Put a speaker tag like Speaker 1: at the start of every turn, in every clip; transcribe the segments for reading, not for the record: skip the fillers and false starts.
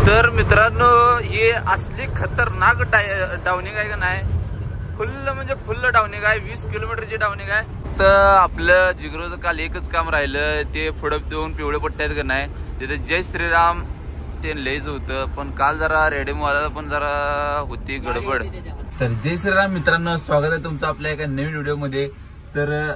Speaker 1: तर मित्रांनो हे असली खतरनाक डाउनिंग आहे का नाही, फुल म्हणजे फुल डाउनिंग आहे, 20 किलोमीटरची डाउनिंग आहे। तर आपलं जिगरोचं काल एकच काम राहिलं, ते पुढे देऊन पिवळे पट्टे आहेत का नाही तिथे जय श्रीराम ते लयच होतं, पण काल जरा रेडिओ वाजायला पण जरा होती गडबड। तर जय श्रीराम मित्रांनो, स्वागत आहे तुमचं आपल्या एका नवीन व्हिडिओ मध्ये। तर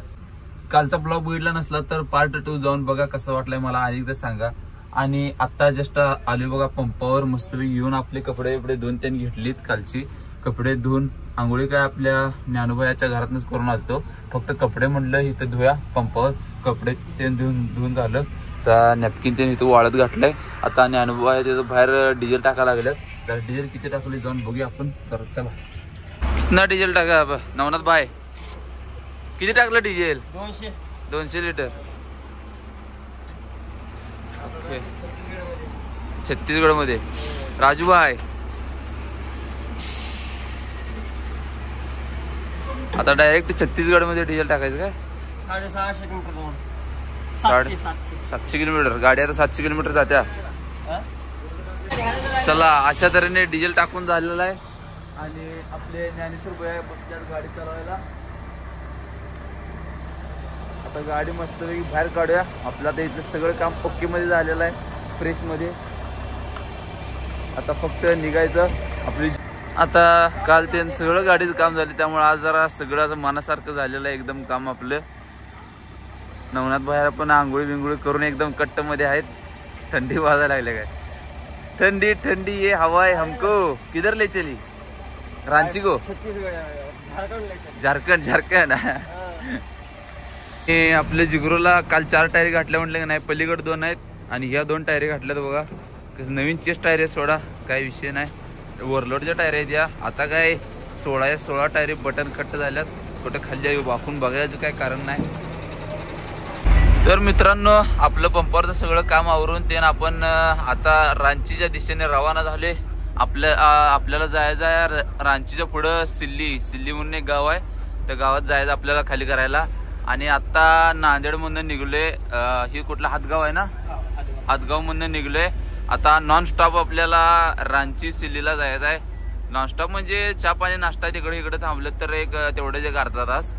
Speaker 1: कालचा ब्लॉग बघितला नसला तर पार्ट 2 जाऊन बघा, कसं वाटलंय मला आणि एकदा सांगा। आणि आता जस्ट आले बघा पंपावर, मस्तपैकी येऊन आपले कपडे धुवून त्यांनी घेतलीत, कालची कपडे धुवून आंघोळी काय आपल्या ज्ञानोबायाच्या घरातनच करून आलतो, फक्त कपडे म्हणलं इथं धुया पंपावर, कपडे ते धुवून झालं। तर नॅपकिन ते इथं वाळत घातलंय, आता ज्ञानोबा तिथं बाहेर डिझेल टाकायला लागलं। तर डिझेल किती टाकले जाऊन बघूया आपण। तर चला, कितना डिझेल टाका नवनाथ भाई, किती टाकलं डिझेल? 200 लिटर। ओके, छत्तीसगड मध्ये राजू भाई आता डायरेक्ट छत्तीसगड मध्ये डिझेल टाकायचं काय?
Speaker 2: 650 किलोमीटर,
Speaker 1: 700 किलोमीटर गाडी आता 700 किलोमीटर जात्या। चला, अशा तऱ्हेने डिझेल टाकून झालेला आहे आणि आपले ज्ञानेश्वर भैया बसल्यात गाडी चालवायला। आता गाडी मस्तपैकी बाहेर काढूया, आपलं आता इथलं सगळं काम ओके मध्ये झालेलं आहे, फ्रेश मध्ये। आता फक्त निघायचं आपली। आता काल ते सगळं गाडीचं काम झालं, त्यामुळे आज जरा सगळं असं मनासारखं झालेलं आहे एकदम काम आपलं। नवनाथ बाहेर पण आंघोळी बिंगोळी करून एकदम कट्ट मध्ये आहेत, थंडी वाजायला लागले काय, ठंडी ठंडी ये हवा है हमको किधर ले चली, रांची को, झारखंड झारखंड। हे आपल्या जिगरूला काल 4 टायरी घातल्या म्हटलं की नाही, पलीकडे 2 आहेत आणि ह्या 2 टायरी घातल्यात बघा। कसं नवीन चेस्ट टायर आहे, सोडा काही विषय नाही, ओव्हरलोडच्या टायर आहेत या। आता काय 16 टायरी बटन कट झाल्यात, कुठे खाली वाकून बघायचं काय कारण नाही। तर मित्रांनो, आपलं पंपावरचं सगळं काम आवरून ते आपण आता रांचीच्या दिशेने रवाना झाले। आपल्याला जायचं आहे रांचीच्या पुढं सिल्ली म्हणून एक गाव आहे, त्या गावात जायचं आपल्याला खाली करायला। आणि आता नांदेड मधून निघलोय, ही कुठला हातगाव आहे ना, हातगाव मधून निघलोय। आता नॉन स्टॉप आपल्याला रांची सिल्लीला जायचं आहे। नॉन स्टॉप म्हणजे चहा पाणी नाश्ता तिकडे इकडे थांबलं तर एक तेवढेच एक अर्धा तास,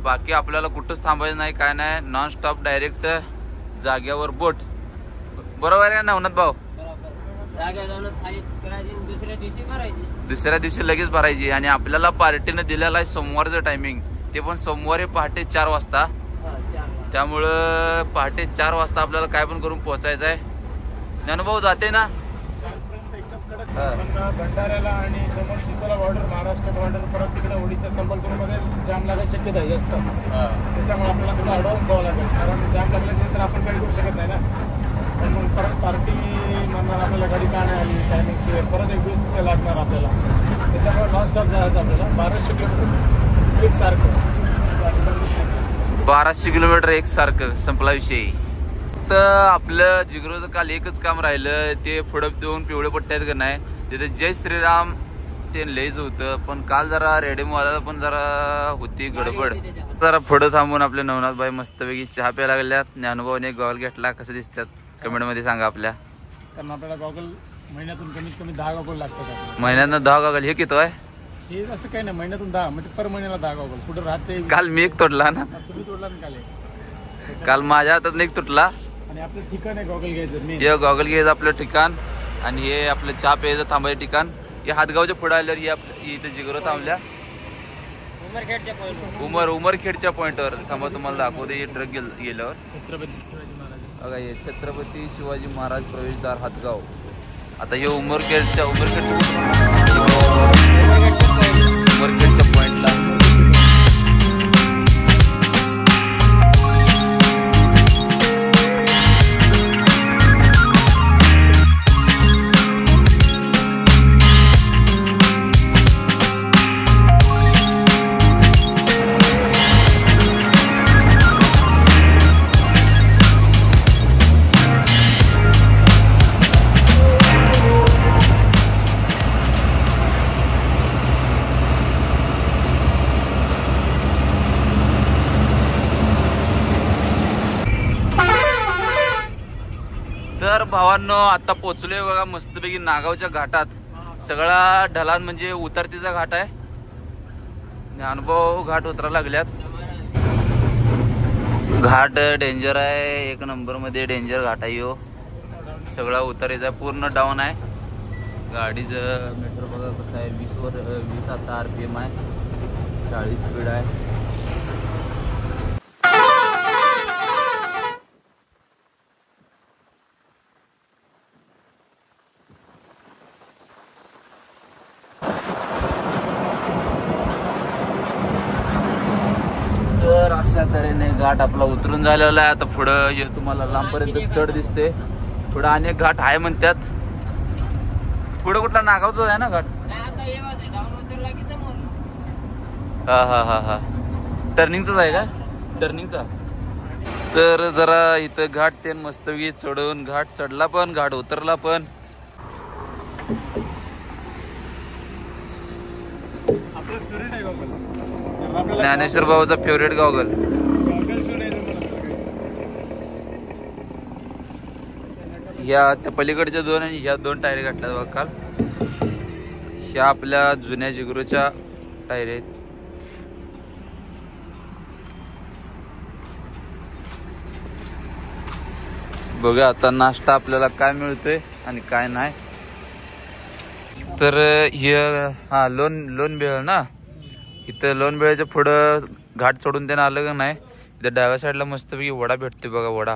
Speaker 1: बाकी आपल्याला कुठंच थांबायचं नाही काय नाही, नॉन स्टॉप डायरेक्ट जाग्यावर बोट। बरोबर आहे नवनाथ भाऊ? दुसऱ्या दिवशी लगेच भरायची। आणि आपल्याला पार्टीने दिलेला आहे सोमवारचं टायमिंग, ते पण सोमवारी पहाटे 4 वाजता, त्यामुळं पहाटे 4 वाजता आपल्याला काय पण करून पोहोचायचं आहे। ज्ञानोभाऊ जाते ना
Speaker 3: भंडाऱ्याला आणि समोर चिचोला बॉर्डर, महाराष्ट्र बॉर्डर, परत तिकडे ओडिशा संबलपूरमध्ये जाम लागायची शक्यता आहे जास्त, त्याच्यामुळे आपल्याला थोडा ॲडव्हान्स द्यावा लागेल, कारण जाम लागल्यानंतर आपण काही करू शकत नाही ना। पण मग परत पार्टी म्हणणार आपल्याला गाडी का नाही आली टायमिंगशिवाय, परत एक दिवस तिथे लागणार आपल्याला, त्याच्यामुळे नॉन स्टॉप जायचं आपल्याला। 1200 किलोमीटर एकसारखं,
Speaker 1: 1200 किलोमीटर एकसारखं, संपला विषय। तर आपलं जिगरोचं काल एकच काम राहिलं, ते पुढे देऊन पिवळे पट्टे आहेत का नाही तिथे जय श्रीराम ते लयच होतं, पण काल जरा रेडिओ वाजायला पण जरा होती गडबड। जरा पुढे थांबून आपले नवनाथ भाई मस्तपैकी चहा प्यायला लागल्यात। ज्ञानोभाऊने गॉगल घेतला, कसं दिसतात कमेंट मध्ये सांगा आपल्या।
Speaker 3: कारण आपल्याला गॉगल महिन्यातून कमीत कमी 10 गॉगल लागतात।
Speaker 1: महिन्यानं 10 गॉगल, हे किती आहे?
Speaker 3: हे असं काही नाही, महिन्यातून 10 म्हणजे पर महिन्याला 10 गॉगल कुठं राहते।
Speaker 1: काल मी एक तोडला ना,
Speaker 3: तुम्ही तोडला ना
Speaker 1: काल माझ्या हातात एक तुटला।
Speaker 3: आणि आपलं ठिकाण आहे गॉगल घ्यायचं,
Speaker 1: हे गॉगल घ्यायचं आपलं ठिकाण, आणि हे आपलं चहा प्यायचं थांबायचं ठिकाण। हे हातगावच्या पुढे आल्यावर ही आपल्या इथे जिगरो थांबल्या, उमरखेडच्या पॉइंटवर थांबा, तुम्हाला दाखवते हे ट्रक गेल्यावर।
Speaker 3: छत्रपती शिवाजी महाराज बघा,
Speaker 1: हे छत्रपती शिवाजी महाराज प्रवेशद्वार हातगाव। आता हे उमरखेडच्या पॉइंटला भावांनो आता पोहोचलोय बघा मस्तपैकी नागावच्या घाटात. सगळा ढलान म्हणजे उतरतीचा घाट आहे. अनुभव घाट उतरा लागल्यात. घाट डेंजर आहे, एक नंबर मध्ये डेंजर घाट आहे यो. सगळा उतारीचा पूर्ण डाऊन आहे. गाडीचं मीटर बघा कसं आहे, 20 आता RPM आहे, 40 स्पीड आहे. तर अशा तऱ्हेने घाट आपला उतरून झालेला आहे. आता पुढं तुम्हाला लांबपर्यंत चढ दिसते. पुढं अनेक घाट आहे म्हणतात. पुढं कुठला नागावचा आहे ना घाट? हा हा हा हा टर्निंगचाच आहे का? टर्निंगचा. तर जरा इथं घाट ते मस्तपैकी चढून घाट चढला पण घाट उतरला पण. ज्ञानेश्वर बाबाचा फेवरेट गॉगल. ह्या त्या पलीकडच्या 2 आणि ह्या 2 टायर घातल्यात बघा काल. ह्या आपल्या जुन्या जिगरूच्या टायर आहेत. बघा आता नाश्ता आपल्याला काय मिळतोय आणि काय नाही. तर हे हा लोन भेळ ना. इथं लोन भेळच्या पुढं घाट चढून त्यानं आलं का नाही. इथं डाव्या साईडला मस्तपैकी वडा भेटतोय बघा. वडा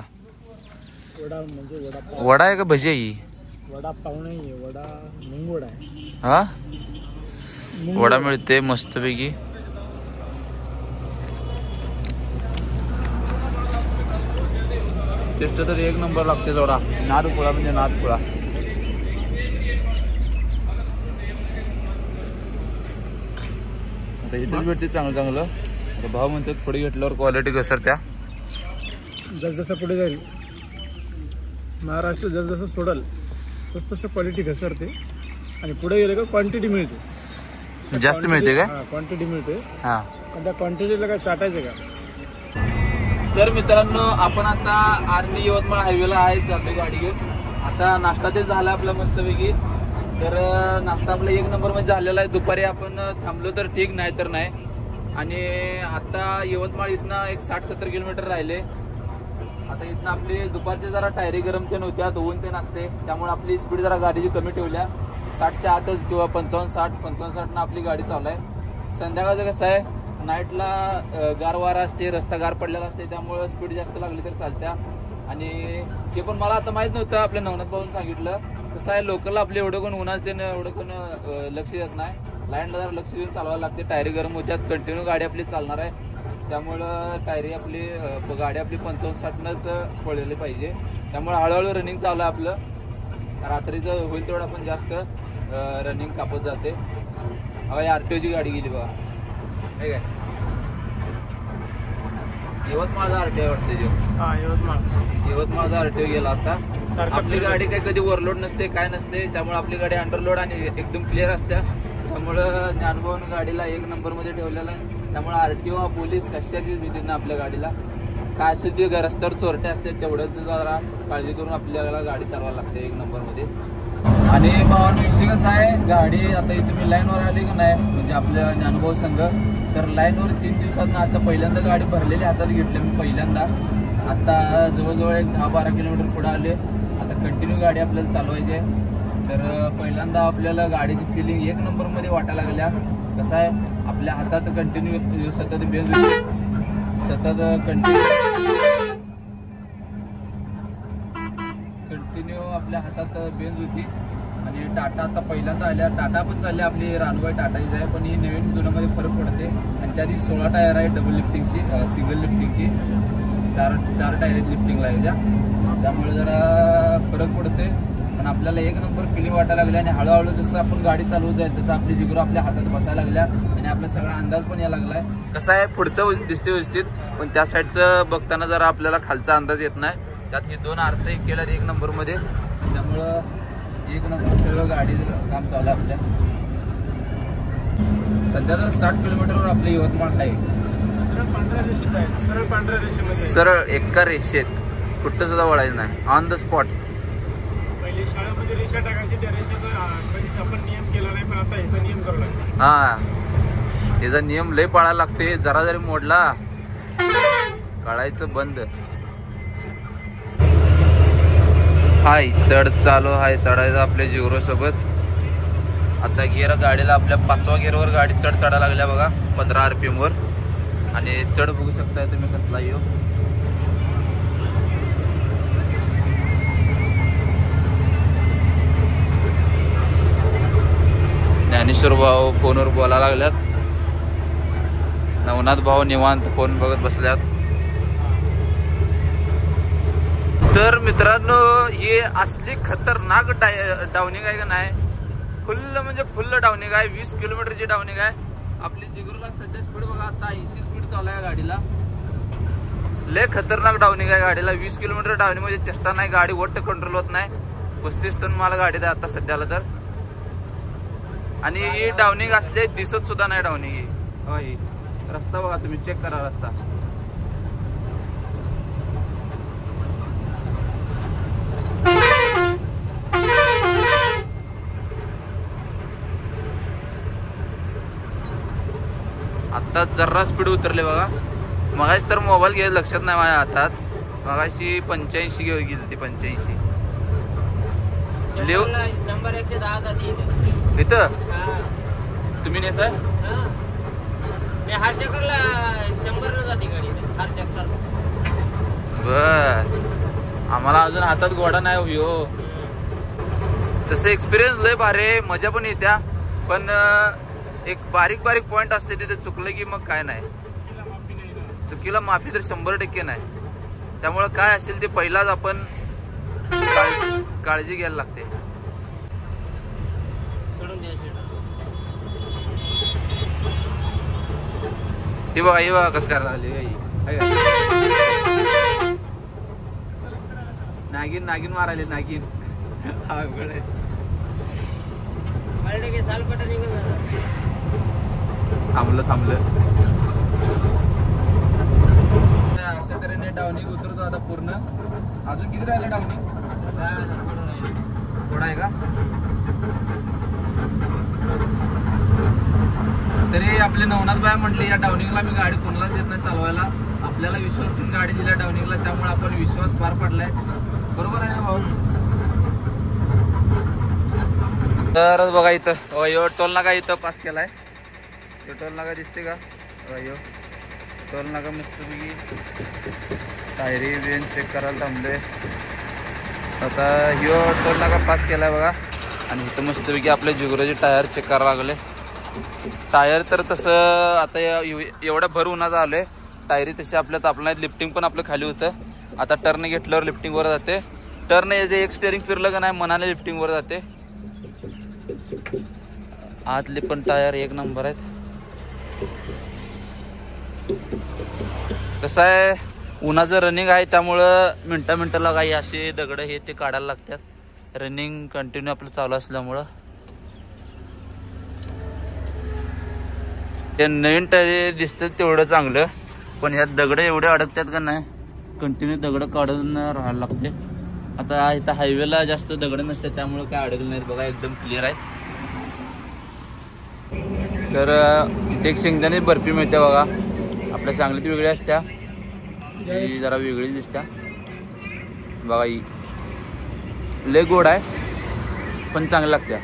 Speaker 1: म्हणजे वडा आहे का भजी आहे ही?
Speaker 3: वडापाव नाही, वडा मुंगवडा आहे.
Speaker 1: हा वडा मिळते मस्तपैकी. टेस्ट तर एक नंबर लागते. वडा नादपुळा म्हणजे नादपुळा. आता इथेच भेटते चांगलं. भाव म्हणतात पुढे घेतल्यावर क्वालिटी घसरत्या.
Speaker 3: जसजसं पुढे जाईल महाराष्ट्र जसजसं सोडल तसं क्वालिटी घसरते आणि पुढे गेले का क्वांटिटी मिळते.
Speaker 1: जास्त मिळते का?
Speaker 3: क्वांटिटी मिळते.
Speaker 1: हा
Speaker 3: पण त्या क्वांटिटीला काय चाटायचं का?
Speaker 1: तर मित्रांनो आपण आता आर्मी यवतमाळ हायवेला आहे, चाललोय गाडी घेऊन. आता नाश्ता ते झाला आपला मस्तपैकी. तर नाश्ता आपला एक नंबर मध्ये झालेला आहे. दुपारी आपण थांबलो तर ठीक, नाही तर नाही. आणि आता यवतमाळ इथनं एक 60-70 किलोमीटर राहिले. आता इथनं आपली दुपारचे जरा टायरी गरम ते नव्हत्या, ऊन ते नसते, त्यामुळे आपली स्पीड जरा गाडीची कमी ठेवल्या. 60च्या आतच किंवा 55-60 आपली गाडी चालू आहे. संध्याकाळचं कसं आहे, नाईटला गार वारा असते, रस्ता गार पडलेला असते, त्यामुळे स्पीड जास्त लागली तर चालत्या. आणि ते पण मला आता माहित नव्हतं, आपल्या नवनाथ भाऊन सांगितलं. कसं आहे, लोकल आपले एवढं कोण उन्हाच देणं एवढं कोण लक्ष देत नाही. लाईनला जरा लक्ष देऊन चालवायला लागते. टायरी गरम होत्यात, कंटिन्यू गाडी आपली चालणार आहे. त्यामुळं टायरी आपली गाडी आपली 55-60नच पळली पाहिजे. त्यामुळे हळूहळू रनिंग चालू आहे आपलं. रात्रीचं होईल तेवढं आपण जास्त रनिंग कापत जाते. बघा RTOची गाडी गेली बघा, ठीक आहे. यवतमाळचा RTO वाटते ते. यवतमाळचा RTO गेला आता. आपली गाडी काही कधी ओव्हरलोड नसते, काय नसते. त्यामुळे आपली गाडी अंडरलोड आणि एकदम क्लिअर असते. त्यामुळं ज्ञानभाऊन गाडीला एक नंबर मध्ये ठेवलेला आहे. त्यामुळे RTO पोलीस कशाचीच भीती नाही आपल्या गाडीला. काय असेल ते रस्त्यावर चोरटे असते, तेवढंच जरा काळजी करून आपल्याला गाडी चालवायला लागते एक नंबर मध्ये. आणि भावांनो विषय कसा आहे, गाडी आता इथे मी लाईनवर आली का नाही, म्हणजे आपल्या ज्ञानभाऊ संघ. तर लाईनवर 3 दिवसात आता पहिल्यांदा गाडी भरलेली हातात घेतली मी पहिल्यांदा. आता जवळजवळ एक 10-12 किलोमीटर पुढे आले. आता कंटिन्यू गाडी आपल्याला चालवायची आहे. तर पहिल्यांदा आपल्याला गाडीची फिलिंग एक नंबरमध्ये वाटायला लागल्या. कसं आहे, आपल्या हातात कंटिन्यू सतत बेंज होती, सतत कंटिन्यू आपल्या हातात बेंज होती. आणि टाटा आता पहिल्यांदा आल्या. टाटा पण चालल्या, आपली रानवाई टाटाचीच आहे, पण ही नवीन जुन्यामध्ये फरक पडते. आणि त्या दिवशी 16 टायर आहे डबल लिफ्टिंगची, सिंगल लिफ्टिंगची. 4 टायर आहेत लिफ्टिंगला याच्या. त्यामुळे जरा फरक पडते. पण आपल्याला एक नंबर फिलिंग वाटायला लागली. आणि हळूहळू जसं आपण गाडी चालवत जाईल तसं आपली जिगरू आपल्या हातात बसायला लागल्या. आणि आपला सगळा अंदाज पण यायला लागलाय. कसं आहे, पुढचं दिसते व्यवस्थित, पण त्या साईडचं बघताना जरा आपल्याला खालचा अंदाज येत नाही. त्यात हे 2 आरसे केल्यात एक नंबरमध्ये. त्यामुळं एक नंबर सगळं गाडीचं काम चालू आहे आपल्या. सध्या तर 60 किलोमीटरवर आपले यवतमाळ आहे. सरळ एका रेषेत कुठं सुद्धा वळायचं नाही, ऑन द स्पॉट.
Speaker 3: शाळेमध्ये रेषा टाकायची, त्या रेषाचा कधीच आपण नियम केला नाही, पण आता ह्याचा नियम करावा लागतो.
Speaker 1: हा, त्याचा नियम लय पाळायला लागतोय. जरा जरी मोडला काढायचं बंद. हाय चढ चालू हाय चढायचं आपल्या जिगरो सोबत. आता गिअर गाडीला आपल्या 5व्या गिअरवर गाडी चढायला लागल्या बघा 15 RPM वर. आणि चढ बघू शकताय तुम्ही कसला येऊ. ज्ञानेश्वर भाऊ फोनवर बोलायला लागल्यात. नवनाथ भाऊ निवांत फोन बघत बसल्यात. तर मित्रांनो, हे असली खतरनाक डाऊनिंग आहे का नाही, फुल्ल म्हणजे फुल्ल डाऊनिंग आहे. 20 किलोमीटरची डाऊनिंग आहे. आपली जिगरूला सध्या स्पीड बघा आता 80 स्पीड चालू आहे गाडीला. लय खतरनाक डाऊनिंग आहे गाडीला. 20 किलोमीटर डाऊनिंग म्हणजे चेष्टा नाही. गाडी वट्ट कंट्रोल होत नाही. 35 टन मला गाडीत आहे आता सध्याला तर. आणि ही डाऊनिंग असले दिसत सुद्धा नाही डाऊनिंग ही. रस्ता बघा तुम्ही, चेक करा रस्ता. आता जरा स्पीड उतरले बघा. मगाशी तर मोबाईल घ्यायला लक्षात नाही माझ्या हातात. मगाशी 85 गेली ती 85. लिव
Speaker 2: 100-110 जाती
Speaker 1: इथं तुम्ही नेताय
Speaker 2: हर चक्करला 100 जाती गाडी. हर चक्कर
Speaker 1: बर. आम्हाला अजून हातात घोडा नाही हो. तसं एक्सपिरियन्स लय भारी, मजा पण येत्या. पण एक बारीक बारीक पॉइंट असते तिथे चुकलं की मग काय नाही. चुकीला माफी तर 100% नाही. त्यामुळे काय असेल ते पहिलाच आपण काळजी घ्यायला लागते. हे बघा कसं करायला लागली नागिन नागिन मारायले नागिन. थांबलं. अशा तऱ्हेने डाऊनिंग उतरतो आता पूर्ण. अजून किती राहिलं डाऊनिंग? थोडा आहे का? तरी आपले नवनाथ बाय म्हटले या डाऊनिंगला मी गाडी कोणालाच देत नाही चालवायला. आपल्याला विश्वास ठेवून गाडी दिल्या डाऊनिंगला, त्यामुळे आपण विश्वास पार पडलाय. बरोबर आहे ना भाऊ? तर बघा इथं टोल नाका इथं पास केलाय. टोल नाका दिसते का? टोल नाका मस्तपैकी टायरी बेन चेक करायला थांबले. आता ह्यो टोल नाका पास केलाय बघा. आणि इथं मस्तपैकी आपल्या जिगराचे टायर चेक करायला लागले. टायर तर तसं आता एवढ्या भर उन्हाचं आलोय. टायरी तशी आपल्यात आपल्या लिफ्टिंग पण आपलं खाली होतं. आता टर्न घेतल्यावर लिफ्टिंग वर जाते. टर्न याचे एक स्टेअरिंग फिरलं का नाही मनाने लिफ्टिंग वर जाते. आतले पण टायर एक नंबर आहेत. कसं आहे, उन्हाचं रनिंग आहे त्यामुळं मिनटाला काही असे दगड हे ते काढायला लागतात. रनिंग कंटिन्यू आपलं चालू असल्यामुळं. ते नवीन टायर दिसतात तेवढं चांगलं, पण ह्यात दगड एवढे अडकतात का नाही, कंटिन्यू दगड काढून राहायला लागते. आता इथं हायवेला जास्त दगड नसते त्यामुळे काय अडकलं नाहीत बघा, एकदम क्लिअर आहे. तर इथे एक शेंगदाणे बर्फी मिळते बघा. आपल्या सांगलीत वेगळी असत्या, ही जरा वेगळी दिसत्या बघा. ही लय गोड आहे पण चांगली लागत्या.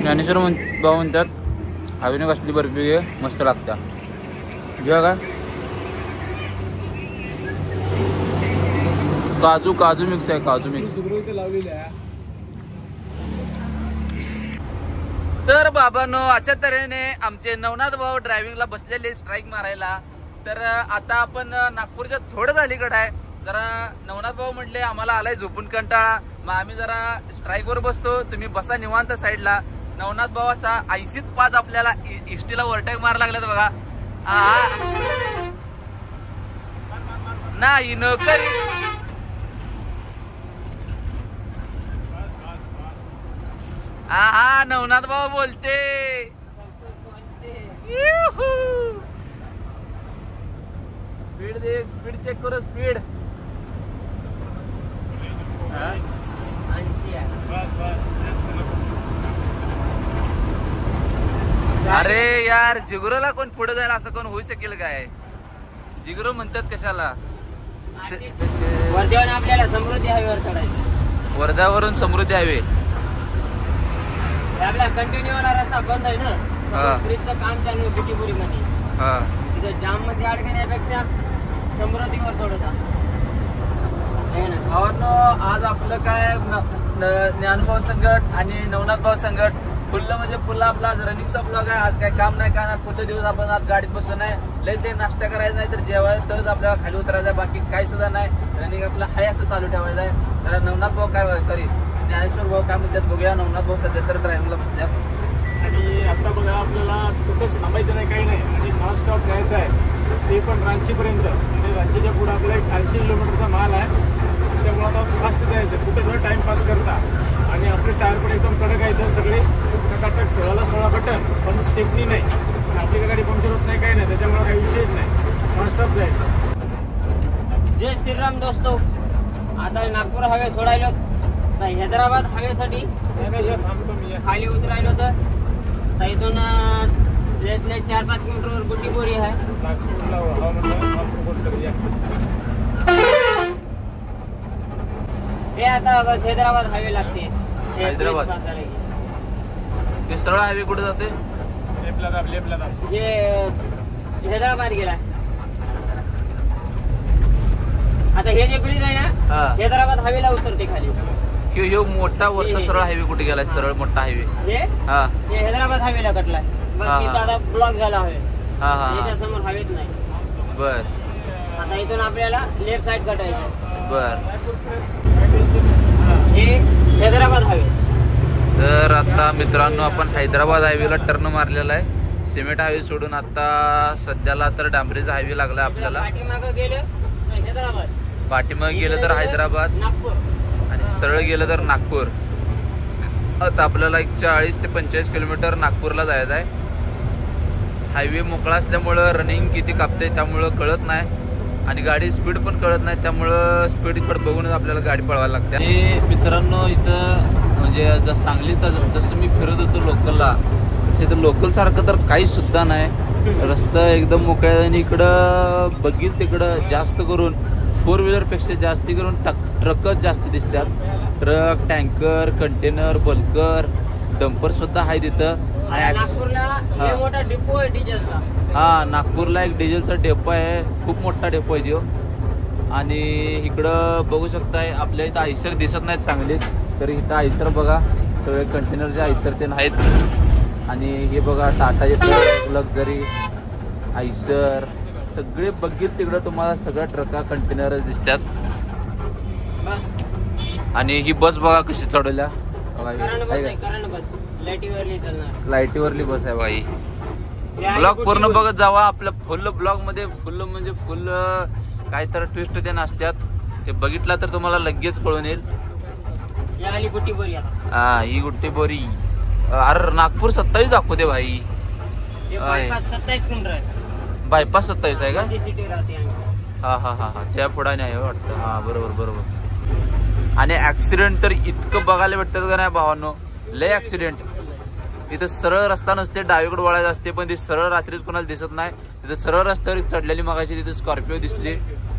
Speaker 1: ज्ञानेश्वर भाऊ म्हणतात हवेने कसली बर्फी घे मस्त लागत्या. घ्या का काजू मिक्स आहे, काजू मिक्स. तर बाबांनो, अशा तऱ्हेने आमचे नवनाथ भाऊ ड्रायव्हिंगला बसलेले स्ट्राईक मारायला. तर आता आपण नागपूरच्या थोडं अलीकडे आहे. जरा नवनाथ भाऊ म्हटले आम्हाला आलाय झोपून कंटाळा, मग आम्ही जरा स्ट्राईक वर बसतो, तुम्ही बसा निवांत साईडला. नवनाथ भाऊ असा 80-5 आपल्याला इष्टीला ओव्हरटेक मारा लागल्यात बघा. नाही नोकरी हा नवनाथ भाऊ बोलते. स्पीड दे स्पीड चेक करो स्पीड. अरे यार जिगरोला कोण पुढे जायला असं कोण होऊ शकेल काय. जिगरो म्हणतात कशाला.
Speaker 2: वर्ध्यावरून आपल्याला समृद्धी हायवेवर चढायचं.
Speaker 1: वर्ध्यावरून समृद्धी हायवे
Speaker 2: आपला कंटिन्यू वाला रस्ता बंद आहे ना. ब्रिजचं काम चालू आहे बिटीपुरी मध्ये. तिथे जाम मध्ये अडकण्यापेक्षा समृद्धीवर चढवता.
Speaker 1: आज आपलं काय ज्ञानभाव संकट आणि नवनाथ भाव संकट फुल्ल म्हणजे फुल्ल आपला आज रनिंगचा ब्लॉग आहे. आज काय काम नाही का फुल्ल दिवस आपण आज गाडीत बसलो नाही. लय ते नाश्ता करायचा नाही तर जेवायला तरच आपल्याला खाली उतरायचं आहे. बाकी काही सुद्धा नाही. रनिंग आपलं हाय असं चालू ठेवायचं आहे. तर नवनाथ भाऊ काय सॉरी ज्ञानेश्वर भाऊ काय म्हणतात बघूया. नवनाथ भाऊ सध्या तर ड्रायव्हरला बसल्यात
Speaker 3: आणि आता बघा आपल्याला कुठंच थांबायचं नाही काही नाही आणि नॉन स्टॉप जायचं आहे. ते पण रांचीपर्यंत. आणि रांचीच्या पुढे आपला एक 80 किलोमीटरचा माल आहे. त्याच्यामुळे आता फास्ट जायचं कुठे जर टाइमपास करता. आणि आपले टायर पण एकदम कडक आहेत सगळे. टकाटक 16 बटन पण स्टेपनी नाही. पण आपली गाडी पंक्चर होत नाही काही नाही. त्याच्यामुळे काही विषयच नाही. नॉनस्टॉप जायचं.
Speaker 2: जय श्रीराम दोस्तो. आता नागपूर हवे सोडायलो तर हैदराबाद हवेसाठी
Speaker 3: थांबतो मी.
Speaker 2: खाली उतरायलो तर इथून 4-5 किलोमीटरवर गुड्डीपोरी आहे.
Speaker 3: नागपूरला हवा म्हणलं.
Speaker 2: ते आता बस हैदराबाद हायवे लागते.
Speaker 1: हैदराबाद ते सरळ हायवे कुठे जाते.
Speaker 3: लेपला दाब.
Speaker 2: जे हैदराबाद गेला. आता हे जे ब्रिज आहे ना हैदराबाद हायवेला उतरते खाली.
Speaker 1: ह्यो मोठा वरचा सरळ हायवे कुठे गेलाय. सरळ मोठा हायवे
Speaker 2: हे हैदराबाद हायवेला कटलाय. बस तिथं आता ब्लॉक झाला हवे. त्याच्या समोर हवेच नाही.
Speaker 1: बर
Speaker 2: आता इथून आपल्याला लेफ्ट साइड कटायचं.
Speaker 1: बर
Speaker 2: हे हैदराबाद हायवे.
Speaker 1: तर आता मित्रांनो आपण हैदराबाद हायवेला टर्न मारलेला आहे. सिमेंट हायवे सोडून आता सध्याला तर डांबरीचा हायवे लागला आपल्याला.
Speaker 2: पाठीमागं गेलं तर हैदराबाद.
Speaker 1: पाठीमागे गेलं तर हैदराबाद
Speaker 2: नागपूर
Speaker 1: आणि सरळ गेलं तर नागपूर. आता आपल्याला एक 40 ते 45 किलोमीटर नागपूरला जायचं आहे. हायवे मोकळा असल्यामुळं रनिंग किती कापते त्यामुळं कळत नाही. आणि गाडी स्पीड पण कळत नाही. त्यामुळं स्पीड इकडे बघूनच आपल्याला गाडी पळवायला लागते. आणि मित्रांनो इथं म्हणजे सांगलीचा जसं मी फिरत होतो लोकलला तसं इथं लोकल सारखं तर काही सुद्धा नाही. रस्ता एकदम मोकळा आहे. आणि इकडं बघील तिकडं जास्त करून 4 व्हीलर पेक्षा जास्ती करून ट्रकच जास्त दिसतात. Truck tanker container bulker dumper सुद्धा आहे तिथं.
Speaker 2: नागपूरला मोठा डिपो आहे डिझेलचा.
Speaker 1: नागपूरला एक डिझेलचा डेपो आहे. खूप मोठा डेपो आहे तो. आणि इकडं बघू शकताय आपल्या इथं आयसर दिसत नाहीत सांगलीत. तर इथं आयसर बघा सगळे कंटेनरचे आयसर ते आहेत. आणि हे बघा टाटाचे ट्रक लक्झरी आयसर सगळे बघित तिकडं तुम्हाला सगळ्या ट्रका कंटेनर दिसतात. आणि ही बस बघा कशी चढवल्या. लाईटीवरली बस आहे बाई. ब्लॉग पूर्ण बघत जावा. आपल्या फुल ब्लॉग मध्ये फुल म्हणजे फुल काय तर ट्विस्ट ते नसतात. ते बघितला तर तुम्हाला लगेच कळून येईल.
Speaker 2: ही गुट्टी
Speaker 1: बोरी. अरे नागपूर 27 दाखवते भाई. बायपास 27 आहे का. हा त्या पुढे नाही वाटतं. बरोबर. आणि ऍक्सिडेंट तर इतकं बघायला भेटतात का नाही भावांनो. लय ऍक्सिडेंट. इथं सरळ रस्ता नसते डावीकडे वळायचं असते. पण ती सरळ रात्रीच कोणाला दिसत नाही. तिथं सरळ रस्त्यावर चढलेली मगाशी तिथे स्कॉर्पिओ दिसली.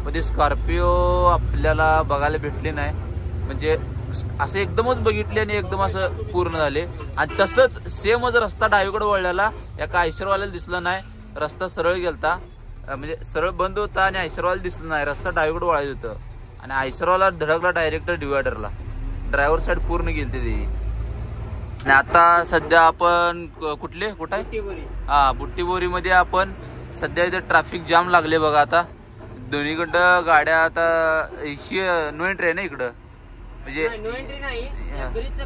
Speaker 1: पण ती स्कॉर्पिओ आपल्याला बघायला भेटली नाही. म्हणजे असं एकदमच बघितले आणि एकदम असं पूर्ण झाले. आणि तसंच सेमच रस्ता डावीकडे वळलेला एका आयशरवाल्याला दिसला नाही. रस्ता सरळ गेलता म्हणजे सरळ बंद होता आणि आयशरवाला दिसला नाही. रस्ता डावीकडे वळायचं होतं आणि आयशरवाला धडकला डायरेक्ट डिवायडरला. ड्रायव्हर साईड पूर्ण गेलते ती. आणि आता सध्या आपण कुठे आहे बुट्टीबोरी मध्ये आपण सध्या इथे ट्रॅफिक जाम लागले बघा. आता दोन्हीकडं गाड्या आता नो एंट्री आहे ना इकडं. म्हणजे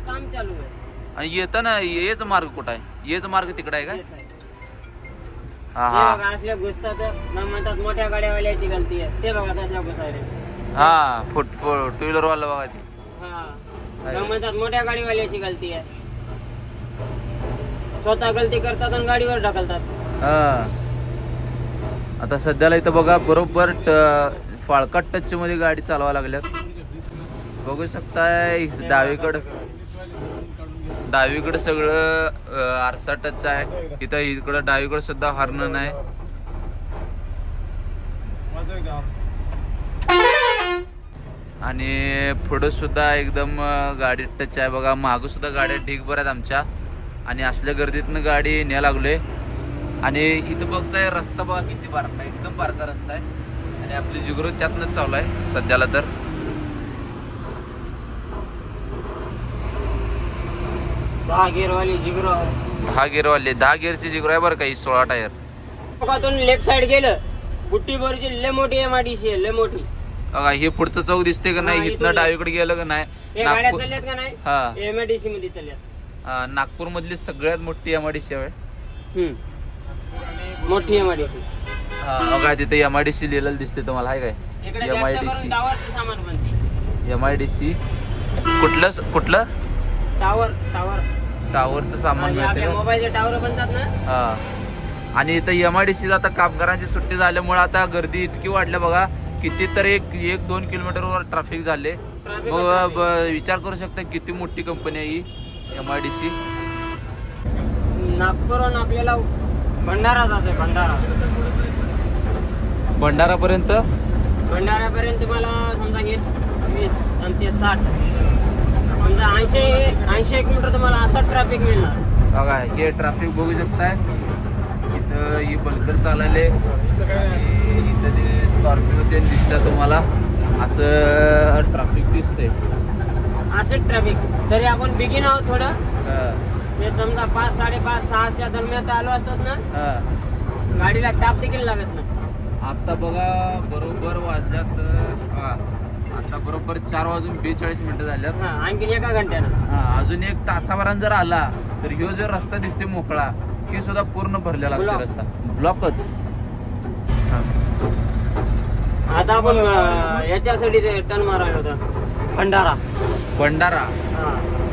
Speaker 2: काम चालू आहे.
Speaker 1: आणि येताना येच मार्ग कुठं आहे. येच मार्ग तिकडे आहे का.
Speaker 2: असल्या घुसतात म्हणतात मोठ्या गाड्यावाल्याची गलती आहे. ते बघा तसल्या घुसायला.
Speaker 1: टू व्हीलर वाला बघा ती.
Speaker 2: म्हणतात मोठ्या गाडीवाल्याची गलती आहे. स्वतः गलती करतात आणि गाडीवर ढकलतात.
Speaker 1: आता सध्याला इथं बघा बरोबर फाळकट टच मध्ये गाडी चालवा लागल्यात. बघू शकताय डावीकडं सगळं आरसा टच आहे. इथं इकडं डावीकडे सुद्धा हॉर्न नाही. आणि पुढं सुद्धा एकदम गाडी टच आहे बघा. मागं सुद्धा गाड्या ढीगभर आहेत आमच्या. आणि असल्या गर्दीतनं गाडी न्या लागलोय. आणि इथं बघताय रस्ता बघा किती बारका, एकदम बारका रस्ता आहे. आणि आपली जिगरो त्यातनंच चालू आहे सध्याला तर.
Speaker 2: 10 गिअरवाली जिगरो,
Speaker 1: 10 गिअरवाली, 10 गिअरची जिगरो आहे बरं का ही. 16 टायर.
Speaker 2: लेफ्ट साइड गेलं बुट्टी बोरीची लय मोठी MIDC आहे, लय मोठी.
Speaker 1: बघा हे पुढचं चौक दिसते का नाही. इथनं डावीकडे गेलं का नाही.
Speaker 2: गाड्या चालल्यात का नाही MIDC मध्ये चालल्यात.
Speaker 1: नागपूर मधली सगळ्यात मोठी MIDC आहे.
Speaker 2: मोठी MIDC.
Speaker 1: बघा तिथे MIDC लिहिलेलं दिसते तुम्हाला, आहे काय MIDC.
Speaker 2: सामान बनते
Speaker 1: MIDC. कुठलं टावरचं सामान मिळते.
Speaker 2: मोबाईलचे टावर बनतात ना.
Speaker 1: आणि इथं MIDC आता कामगारांची सुट्टी झाल्यामुळे आता गर्दी इतकी वाढल्या बघा. किती तर 1-2 किलोमीटरवर ट्रॅफिक झाले. मग विचार करू शकता किती मोठी कंपनी आहे ही MIDC.
Speaker 2: नागपूरहून आपल्याला भंडारा जातोय. भंडारापर्यंत मला समजा 20 आणि ते 60 समजा 80 किलोमीटर तुम्हाला असं ट्रॅफिक मिळणार.
Speaker 1: बघा हे ट्रॅफिक बघू शकताय. इथं ही बंकर चालले. इथं ते स्कॉर्पिओ ते दिसतं तुम्हाला. असं ट्रॅफिक दिसतंय.
Speaker 2: असं ट्रॅफिक तरी आपण बिगिन आहोत थोडं. ते समजा 5-5:30-6च्या दरम्यान आलो असतात ना, गाडीला टाप देखील लागत नाही.
Speaker 1: आता बघा बरोबर वाजल्यात, आता बरोबर 4:42 झाल्यात.
Speaker 2: आणखी एका घंट्यानं.
Speaker 1: अजून 1 तासाभरानं जर आला तर ह्यो जो रस्ता दिसते मोकळा, हे सुद्धा पूर्ण भरलेला असतो रस्ता. ब्लॉकच.
Speaker 2: आता आपण याच्यासाठी टर्न मारायला होता भंडारा.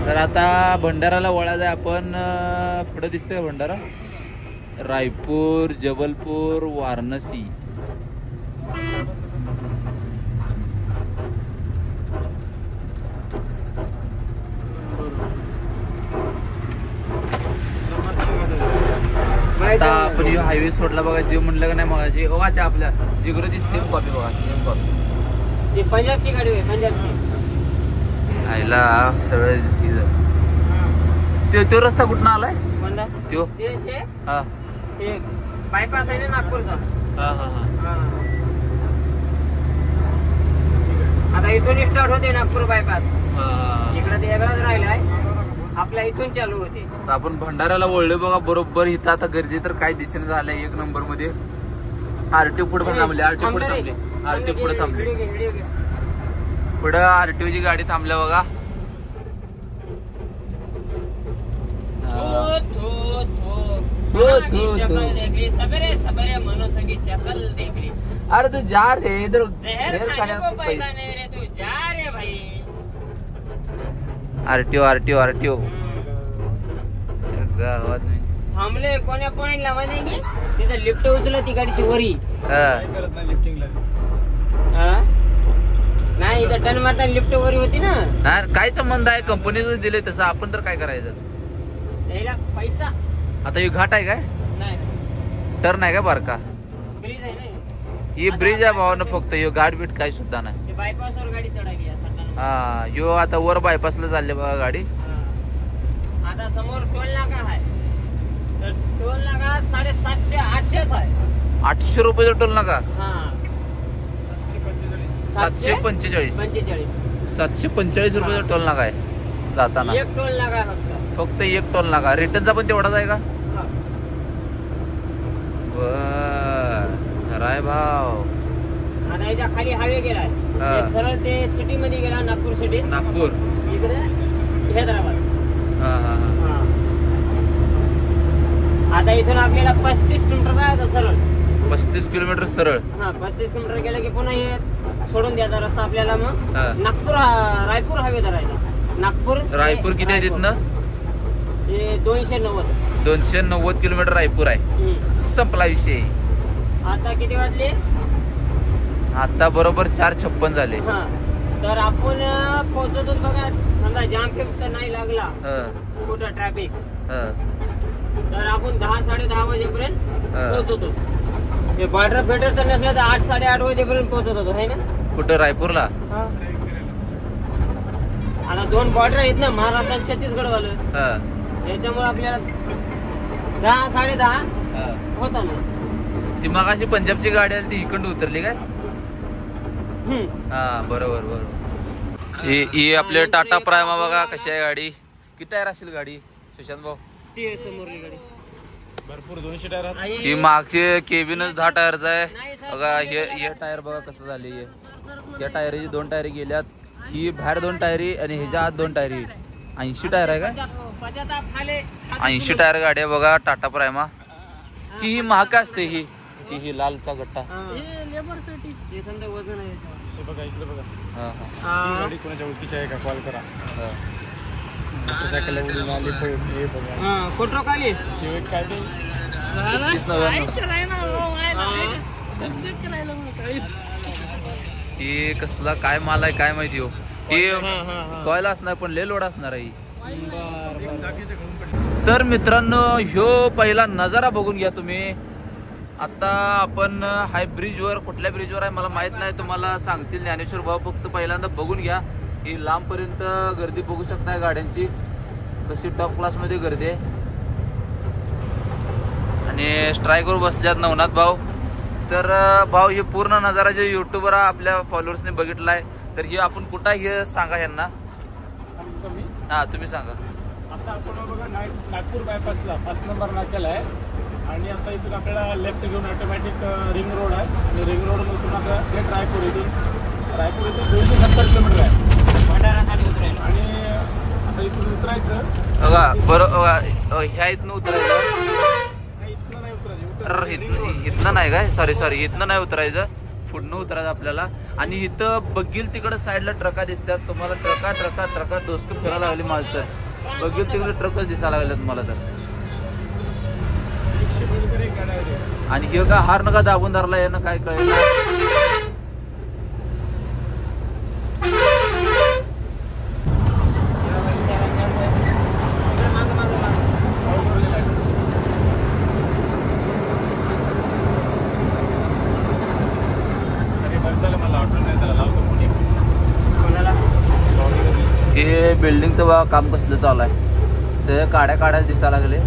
Speaker 1: तर आता भंडाराला वळायचं आपण. पुढे दिसतंय भंडारा. रायपूर, जबलपूर, वाराणसी. आता आपण हायवे सोडला बघा. जे म्हणलं का नाही मगाची त्या आपल्या जिगरोची सेम कॉपी बघा. Same copy.
Speaker 2: पंजाबची गाडी आहे. पंजाबची
Speaker 1: आईला सगळं. तो रस्ता कुठं आलाय तो?
Speaker 2: बायपास आहे ना नागपूरचा. आता इथून स्टार्ट होते नागपूर बायपास. इकडे ते वेगळाच राहिलाय. आपल्या इथून चालू होते.
Speaker 1: आपण भंडाऱ्याला वळलो बघा बरोबर. इथं आता गर्दी तर काय दिसेना झालंय 1 नंबर मध्ये. RTO पुढे पण थांबली. RTO पुढे थांबली. पुढं RTO ची गाडी थांबल्या बघा.
Speaker 2: सबरे मनोसंगी शकल देखली.
Speaker 1: अरे तू जा रे इधर.
Speaker 2: पैसा नाही रे, तू जा रे भाई.
Speaker 1: RTO
Speaker 2: थांबले कोण्या पॉइंटला माहिती तिथं लिफ्ट उचलत ती गाडीची वरी. नाही इथं टर्न मारताना लिफ्ट वरी होती ना.
Speaker 1: काय संबंध आहे, कंपनीचं दिले तसं. आपण तर काय करायचं
Speaker 2: पैसा.
Speaker 1: आता हे घाट आहे काय?
Speaker 2: नाही
Speaker 1: टर्न आहे का बारका?
Speaker 2: ब्रिज आहे ना.
Speaker 1: ही ब्रिज आहे भावानं. फक्त यो गाड बीट काही सुद्धा नाही.
Speaker 2: बायपासवर गाडी चढायली.
Speaker 1: यो आता वर बायपासला चालले बघा गाडी.
Speaker 2: आता समोर टोल नाका आहे. तर टोल नाका 750-800 आहे.
Speaker 1: 800 रुपयाचा टोल नाका.
Speaker 2: 745
Speaker 1: 745 रुपयाचा टोल नाका आहे जाताना.
Speaker 2: एक टोल नाका
Speaker 1: फक्त एक टोल नाका. रिटर्नचा पण तेवढाच आहे का? खराय भाव.
Speaker 2: आता याच्या खाली हायवे गेलाय. सरळ ते सिटी मध्ये गेला. नागपूर सिटी.
Speaker 1: नागपूर
Speaker 2: इकडे हैदराबाद. आता इथून आपल्याला 35 किलोमीटर जायचं सरळ.
Speaker 1: 35 किलोमीटर सरळ.
Speaker 2: 35 किलोमीटर गेलं की पुन्हा हे सोडून द्यायचा रस्ता आपल्याला. मग नागपूर रायपूर हायवे धरायचा.
Speaker 1: रायपूर किती आहे तिथनं?
Speaker 2: 290
Speaker 1: किलोमीटर रायपूर आहे. संपला विषय.
Speaker 2: आता किती वाजले?
Speaker 1: आता बरोबर 4:56 झाले.
Speaker 2: हा, तर आपण पोहोचतो बघा. समजा जाम फेम तर नाही लागला कुठं ट्रॅफिक, तर आपण 10-10:30 वाजेपर्यंत पोहोचतो. हे बॉर्डर बेटर तर नसलं तर 8-8:30 वाजेपर्यंत पोहोचत होतो है ना.
Speaker 1: कुठं? रायपूरला.
Speaker 2: आता 2 बॉर्डर आहेत ना, महाराष्ट्र आणि छत्तीसगड वालं. त्याच्यामुळे आपल्याला 10-10:30 होता ना.
Speaker 1: ती मगाशी पंजाबची गाडी आली ती इकडून उतरली काय? हा बरोबर बरोबर. ही आपले टाटा प्रायमा बघा कशी आहे गाडी. किती टायर असेल गाडी सुशांत भाऊ?
Speaker 2: ती समोरली गाडी
Speaker 3: भरपूर 200 टायर आहेत.
Speaker 1: ही मागचे केबिनच 10 टायरचा आहे बघा. हे टायर बघा कसं झाले. या टायरची 2 टायरी गेल्यात. ही बाहेर 2 टायरी आणि ह्याच्या आत 2 टायरी. 80 टायर आहे का? 80 टायर गाडी आहे बघा टाटा प्रायमा. ही महाग काय असते? ही लालचा गट्टा
Speaker 2: लेबरसाठी हे समजा वजन आहे.
Speaker 3: हे बघा इकडे बघा.
Speaker 1: हा
Speaker 3: गाडी कोणाच्या ओळखीची आहे का? कॉल करा. मोटरसायकल उडून आली तर हे बघा.
Speaker 2: फोटो खाली
Speaker 3: हे एक काय ते
Speaker 1: ही कसला काय माल आहे काय माहिती हो. ही कॉयल असणार पण लय लोड असणार आहे. तर मित्रांनो ह्यो पहिला नजारा बघून घ्या तुम्ही. आता आपण हाय ब्रिजवर, कुठल्या ब्रिजवर आहे मला माहित नाही, तुम्हाला सांगतील ज्ञानेश्वर भाऊ. फक्त पहिल्यांदा बघून घ्या. ही लांबपर्यंत गर्दी बघू शकताय गाड्यांची, कशी टॉप क्लास मध्ये गर्दी आहे. आणि स्ट्राईकवर बसल्यात नवनाथ भाऊ. तर भाऊ हे पूर्ण नजारा जे युट्यूबर आपल्या फॉलोअर्सने बघितलाय, तर हे आपण कुठं हे सांगा यांना. हा तुम्ही सांगा.
Speaker 3: आता आपण बघा नागपूर बायपासला 5 नंबर नाक्याला आहे. आणि आता इथून आपल्याला लेफ्ट घेऊन ऑटोमॅटिक रिंग रोड आहे. आणि रिंग रोड मधून आपल्याला थेट रायपूर इथून 270 किलोमीटर आहे
Speaker 2: भंडारासाठी उतरायला.
Speaker 3: आणि आता इथून उतरायचं
Speaker 1: बघा बरोबर. ह्या इथनं उतरायचं.
Speaker 3: इथनं नाही उतरायचं.
Speaker 1: इथनं नाही काय? सॉरी इथनं नाही उतरायचं, पुढनं उतरायचं आपल्याला. आणि इथं बघील तिकडं साईडला ट्रका दिसतात तुम्हाला. ट्रका दोस्त फिरायला लागली माझं. तर बघील तिकडे ट्रकच दिसायला लागले तुम्हाला. तर आणि हे का हार नका दाबून धरला यानं काय कळेल. हे बिल्डिंगचं बघा काम कसलं चालू आहे. सगळं काड्या दिसायला लागले.